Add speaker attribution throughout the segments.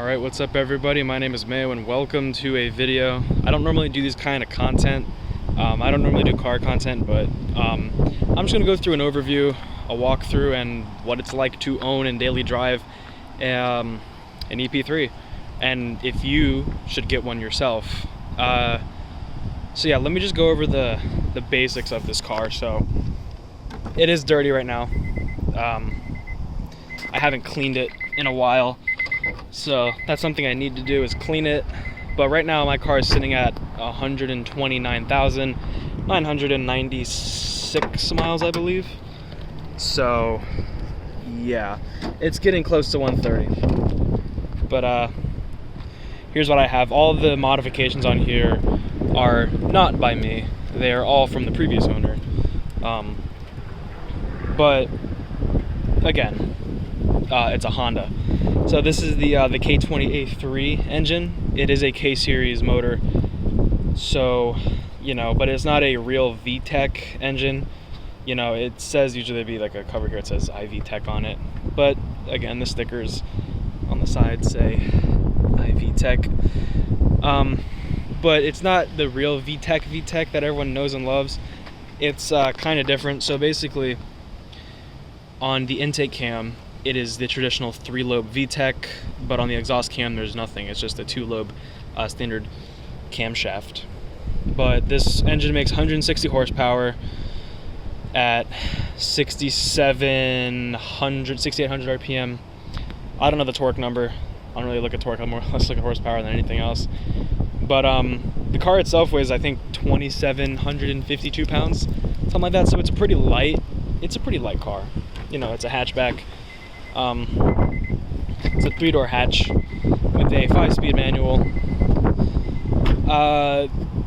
Speaker 1: Alright, what's up everybody? My name is Mayo and welcome to a video. I don't normally do this kind of content. I don't normally do car content, but I'm just going to go through an overview, a walkthrough, and what it's like to own and daily drive an EP3. And if you should get one yourself. So yeah, let me just go over the basics of this car. So it is dirty right now. I haven't cleaned it in a while. So that's something I need to do, is clean it. But right now my car is sitting at 129,996 miles, I believe. So yeah, it's getting close to 130. But here's what I have. All the modifications on here are not by me. They are all from the previous owner. But again, it's a Honda. So this is the K20A3 engine. It is a K-series motor. So, but it's not a real VTEC engine. It says usually be like a cover here, it says iVTEC on it. But again, the stickers on the side say iVTEC. But it's not the real VTEC that everyone knows and loves. It's kind of different. So basically, on the intake cam, it is the traditional 3-lobe VTEC, but on the exhaust cam, there's nothing. It's just a 2-lobe standard camshaft. But this engine makes 160 horsepower at 6,800 RPM. I don't know the torque number. I don't really look at torque. I'm more or less look at horsepower than anything else. But the car itself weighs, I think, 2,752 pounds, something like that. So it's a pretty light. It's a pretty light car. It's a hatchback. It's a 3-door hatch with a 5-speed manual.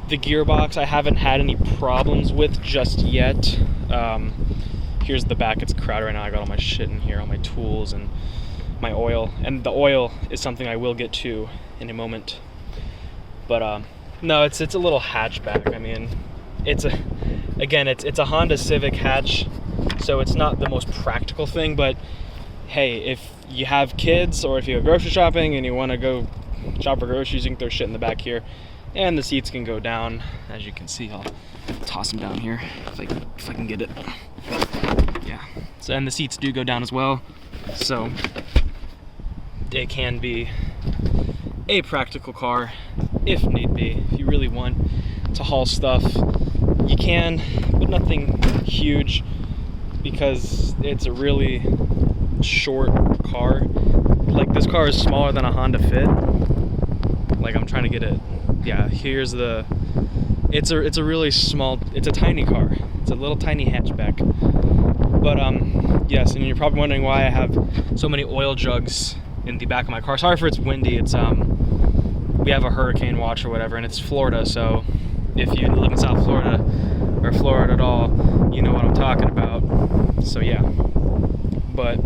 Speaker 1: The gearbox I haven't had any problems with just yet. Here's the back. It's crowded right now. I got all my shit in here, all my tools and my oil. And the oil is something I will get to in a moment. But no, it's a little hatchback. I mean, it's a Honda Civic hatch, so it's not the most practical thing, but hey, if you have kids or if you go grocery shopping and you want to go shop for groceries, you can throw shit in the back here, and the seats can go down. As you can see, I'll toss them down here if I can get it. Yeah. So, and the seats do go down as well, so it can be a practical car if need be. If you really want to haul stuff, you can, but nothing huge, because it's a really short car. Like, this car is smaller than a Honda Fit. Like, I'm trying to get it. Yeah, here's the. It's a really small. It's a tiny car. It's a little tiny hatchback. But yes, and you're probably wondering why I have so many oil jugs in the back of my car. Sorry for it's windy. It's we have a hurricane watch or whatever, and it's Florida. So if you live in South Florida or Florida at all, you know what I'm talking about. So yeah. But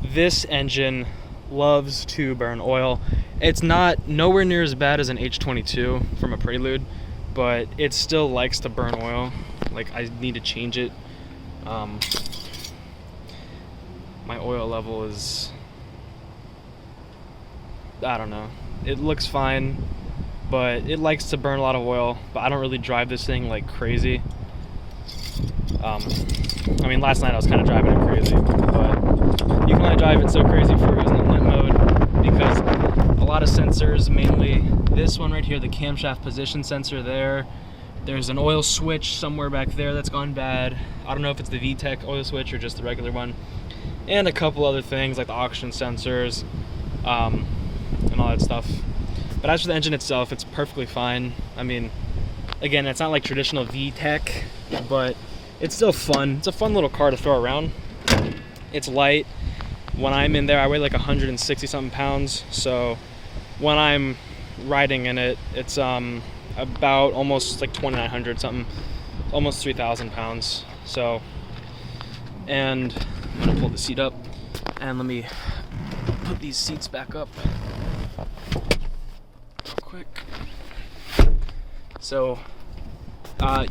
Speaker 1: this engine loves to burn oil. It's nowhere near as bad as an H22 from a Prelude, but it still likes to burn oil. Like, I need to change it. My oil level is, I don't know. It looks fine, but it likes to burn a lot of oil. But I don't really drive this thing like crazy. I mean, last night I was kind of driving it crazy, but you can only drive it so crazy before it goes into limp mode, because a lot of sensors, mainly this one right here, the camshaft position sensor there. There's an oil switch somewhere back there that's gone bad. I don't know if it's the VTEC oil switch or just the regular one. And a couple other things like the oxygen sensors and all that stuff. But as for the engine itself, it's perfectly fine. I mean, again, it's not like traditional VTEC, but it's still fun. It's a fun little car to throw around. It's light. When I'm in there, I weigh like 160 something pounds. So when I'm riding in it, it's about almost like 2,900 something, almost 3,000 pounds. So, and I'm gonna pull the seat up, and let me put these seats back up real quick. So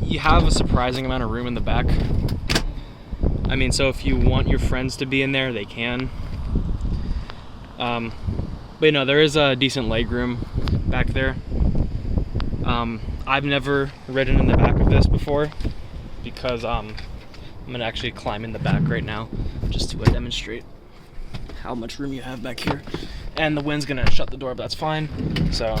Speaker 1: you have a surprising amount of room in the back. I mean, so if you want your friends to be in there, they can. But you know, there is a decent legroom back there. I've never ridden in the back of this before because I'm gonna actually climb in the back right now just to demonstrate how much room you have back here. And the wind's gonna shut the door, but that's fine. So,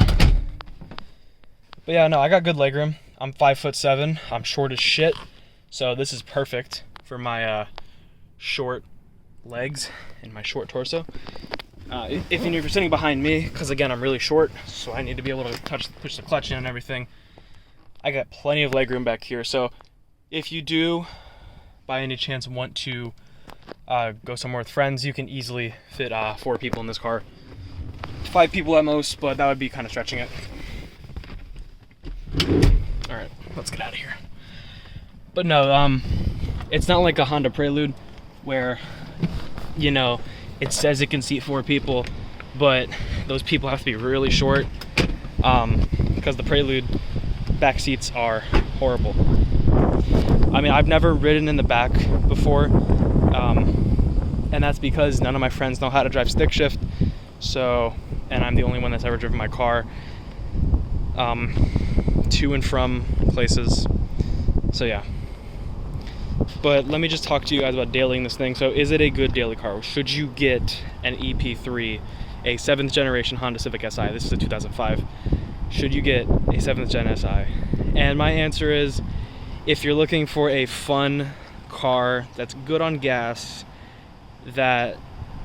Speaker 1: but yeah, no, I got good legroom. I'm 5'7". I'm short as shit, so this is perfect for my short legs and my short torso. If you're sitting behind me, because again, I'm really short, so I need to be able to push the clutch in and everything. I got plenty of legroom back here, so if you do, by any chance, want to go somewhere with friends, you can easily fit 4 people in this car. 5 people at most, but that would be kind of stretching it. All right, let's get out of here. But no, it's not like a Honda Prelude where, you know, it says it can seat 4 people, but those people have to be really short because the Prelude back seats are horrible. I mean, I've never ridden in the back before, and that's because none of my friends know how to drive stick shift. So, and I'm the only one that's ever driven my car to and from places. So yeah. But let me just talk to you guys about dailying this thing. So is it a good daily car? Should you get an EP3, a 7th generation Honda Civic Si? This is a 2005. Should you get a 7th gen Si? And my answer is, if you're looking for a fun car that's good on gas, that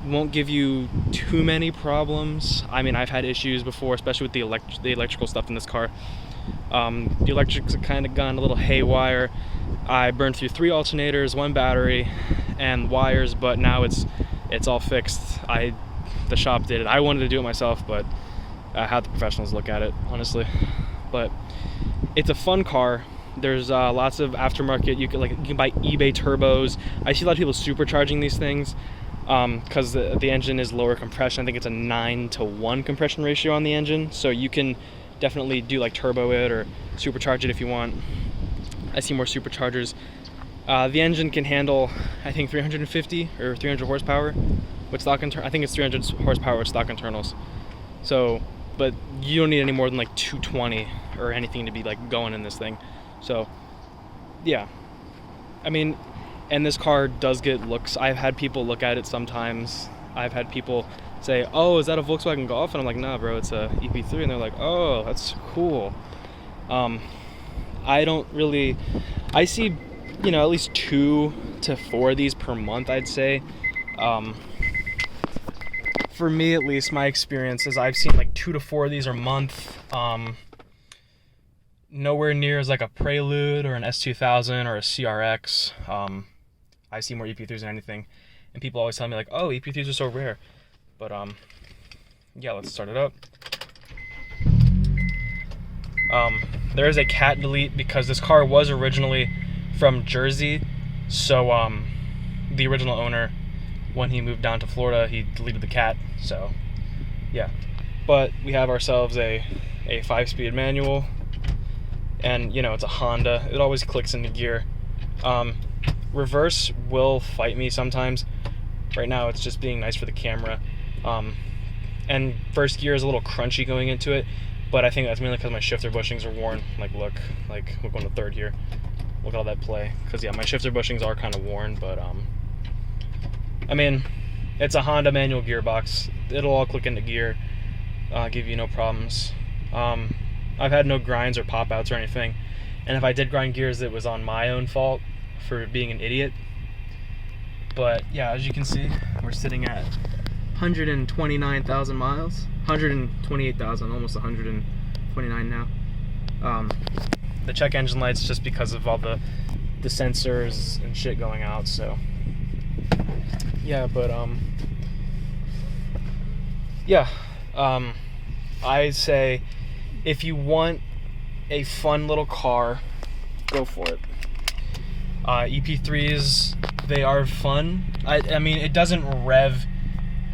Speaker 1: won't give you too many problems. I mean, I've had issues before, especially with the electrical stuff in this car. The electrics have kind of gone a little haywire. I burned through 3 alternators, 1 battery, and wires, but now it's all fixed. The shop did it. I wanted to do it myself, but I had the professionals look at it, honestly. But it's a fun car. There's lots of aftermarket. You can buy eBay turbos. I see a lot of people supercharging these things because the engine is lower compression. I think it's a 9-to-1 compression ratio on the engine, so you can definitely do like turbo it or supercharge it if you want. I see more superchargers. The engine can handle, I think, 350 or 300 horsepower with stock I think it's 300 horsepower with stock internals. So, but you don't need any more than like 220 or anything to be like going in this thing. So, yeah. I mean, and this car does get looks. I've had people look at it sometimes. I've had people say, "Oh, is that a Volkswagen Golf?" And I'm like, "Nah, bro, it's a EP3." And they're like, "Oh, that's cool." I see, you know, at least 2 to 4 of these per month, I'd say. For me, at least, my experience is I've seen like 2 to 4 of these a month. Nowhere near as like a Prelude or an S2000 or a CRX. I see more EP3s than anything. And people always tell me like, "Oh, EP3s are so rare." But, yeah, let's start it up. There is a cat delete because this car was originally from Jersey, so the original owner, when he moved down to Florida, he deleted the cat. So yeah, but we have ourselves a 5-speed manual, and you know, it's a Honda. It always clicks into gear. Reverse will fight me sometimes. Right now it's just being nice for the camera, and first gear is a little crunchy going into it. But I think that's mainly because my shifter bushings are worn. Like, look, we're going to 3rd here. Look at all that play. Because, yeah, my shifter bushings are kind of worn. But, I mean, it's a Honda manual gearbox. It'll all click into gear. Give you no problems. I've had no grinds or pop-outs or anything. And if I did grind gears, it was on my own fault for being an idiot. But, yeah, as you can see, we're sitting at 129,000 miles. 128,000, almost 129 now. The check engine lights just because of all the sensors and shit going out, so yeah. But yeah, I say if you want a fun little car, go for it. EP3s, they are fun. I mean, it doesn't rev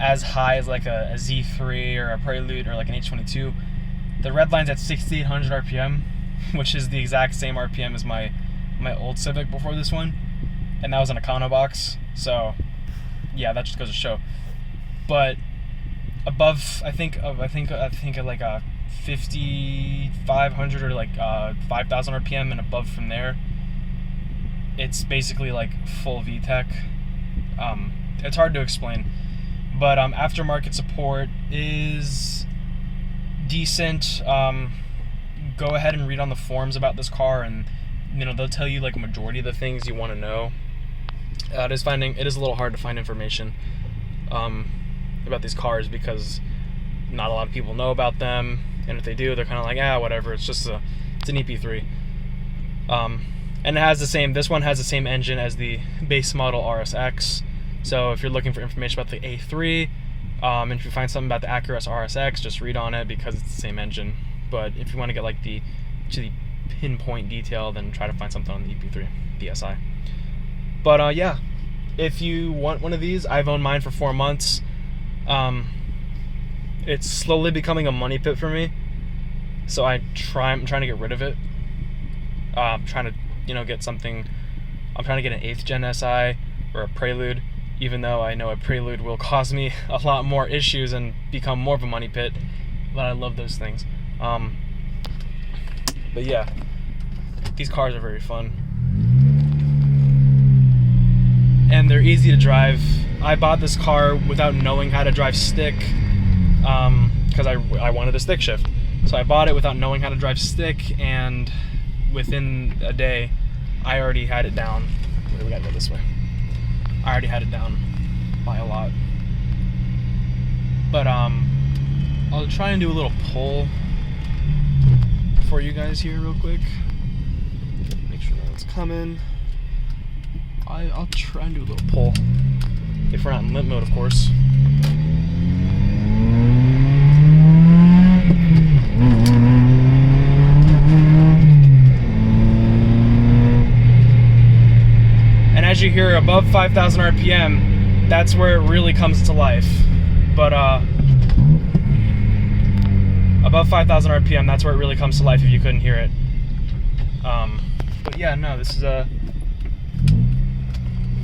Speaker 1: as high as like a Z3 or a Prelude or like an H22. The red line's at 6,800 RPM, which is the exact same RPM as my old Civic before this one, and that was an Econo box. So yeah, that just goes to show. But above, I think like a 5,500 or like 5,000 RPM and above from there, it's basically like full VTEC. It's hard to explain, but aftermarket support is decent. Go ahead and read on the forums about this car, and they'll tell you like a majority of the things you want to know. It is a little hard to find information about these cars because not a lot of people know about them, and if they do, they're kind of like, whatever. It's an EP3. And it has this one has the same engine as the base model RSX. So if you're looking for information about the A3, and if you find something about the Acura RSX, just read on it because it's the same engine. But if you want to get like the pinpoint detail, then try to find something on the EP3, the SI. But yeah, if you want one of these, I've owned mine for 4 months. It's slowly becoming a money pit for me, so I'm trying to get rid of it. I'm trying to get something. I'm trying to get an 8th gen SI or a Prelude, even though I know a Prelude will cause me a lot more issues and become more of a money pit. But I love those things. But yeah, these cars are very fun. And they're easy to drive. I bought this car without knowing how to drive stick, because I wanted a stick shift. So I bought it without knowing how to drive stick, and within a day, I already had it down. We gotta go this way. I already had it down by a lot. But I'll try and do a little pull for you guys here real quick. Make sure no one's coming. I'll try and do a little pull. If we're not in limp mode, of course. And as you hear above 5,000 RPM, that's where it really comes to life. But above 5,000 RPM, that's where it really comes to life if you couldn't hear it. But yeah, no, this is a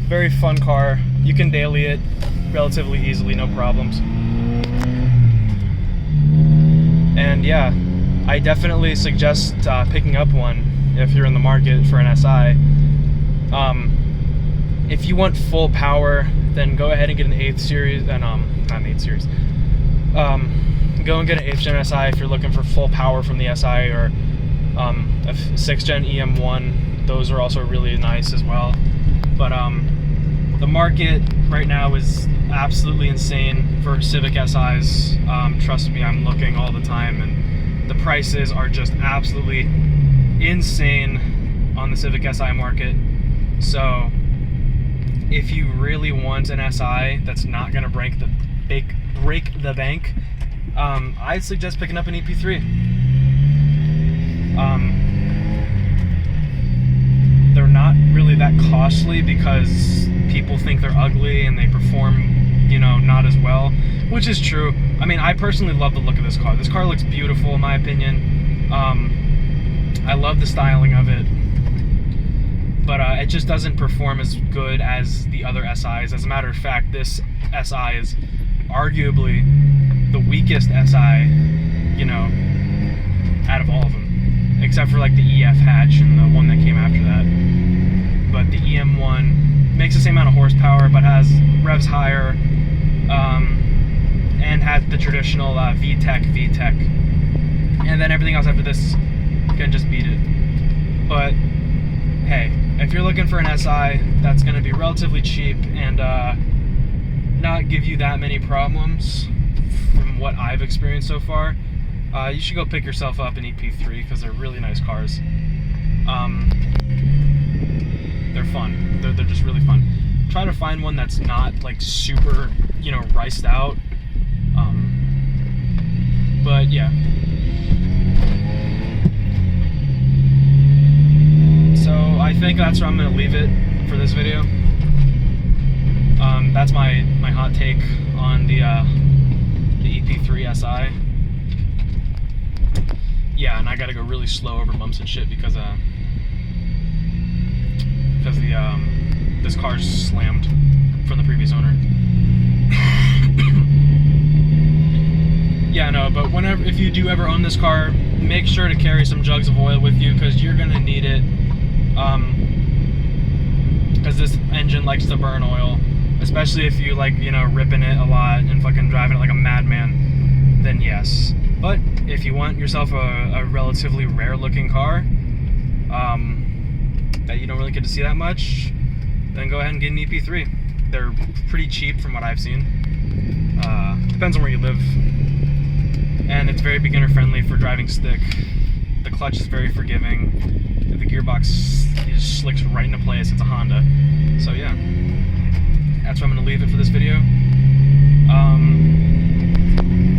Speaker 1: very fun car. You can daily it relatively easily, no problems. And yeah, I definitely suggest picking up one if you're in the market for an SI. If you want full power, then go ahead and get an 8th series, and not an 8th series. Go and get an 8th gen SI if you're looking for full power from the SI, or a 6th gen EM1. Those are also really nice as well. But the market right now is absolutely insane for Civic SIs. Trust me, I'm looking all the time, and the prices are just absolutely insane on the Civic SI market. So if you really want an SI that's not going to break the bank, I'd suggest picking up an EP3. They're not really that costly because people think they're ugly and they perform, not as well, which is true. I mean, I personally love the look of this car. This car looks beautiful in my opinion. I love the styling of it, but it just doesn't perform as good as the other SIs. As a matter of fact, this SI is arguably the weakest SI, out of all of them, except for like the EF hatch and the one that came after that. But the EM1 makes the same amount of horsepower, but has revs higher, and has the traditional VTEC, and then everything else after this can just beat it. But hey, if you're looking for an SI that's going to be relatively cheap and not give you that many problems from what I've experienced so far, you should go pick yourself up an EP3 because they're really nice cars. They're fun. They're just really fun. Try to find one that's not like super, riced out. But yeah. So I think that's where I'm gonna leave it for this video. That's my hot take on the EP3 SI. Yeah, and I gotta go really slow over bumps and shit because this car's slammed from the previous owner. if you do ever own this car, make sure to carry some jugs of oil with you, because you're gonna need it. Because this engine likes to burn oil, especially if you like, you know, ripping it a lot and fucking driving it like a madman. Then yes. But if you want yourself a relatively rare looking car that you don't really get to see that much, then go ahead and get an EP3. They're pretty cheap from what I've seen. Depends on where you live. And it's very beginner friendly for driving stick. The clutch is very forgiving. The gearbox just slicks right into place. It's a Honda. So yeah, that's where I'm going to leave it for this video.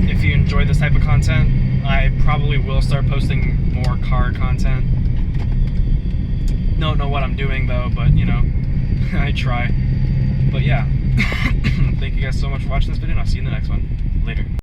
Speaker 1: If you enjoy this type of content, I probably will start posting more car content. Don't know what I'm doing though, but you know, I try. But yeah, thank you guys so much for watching this video, and I'll see you in the next one.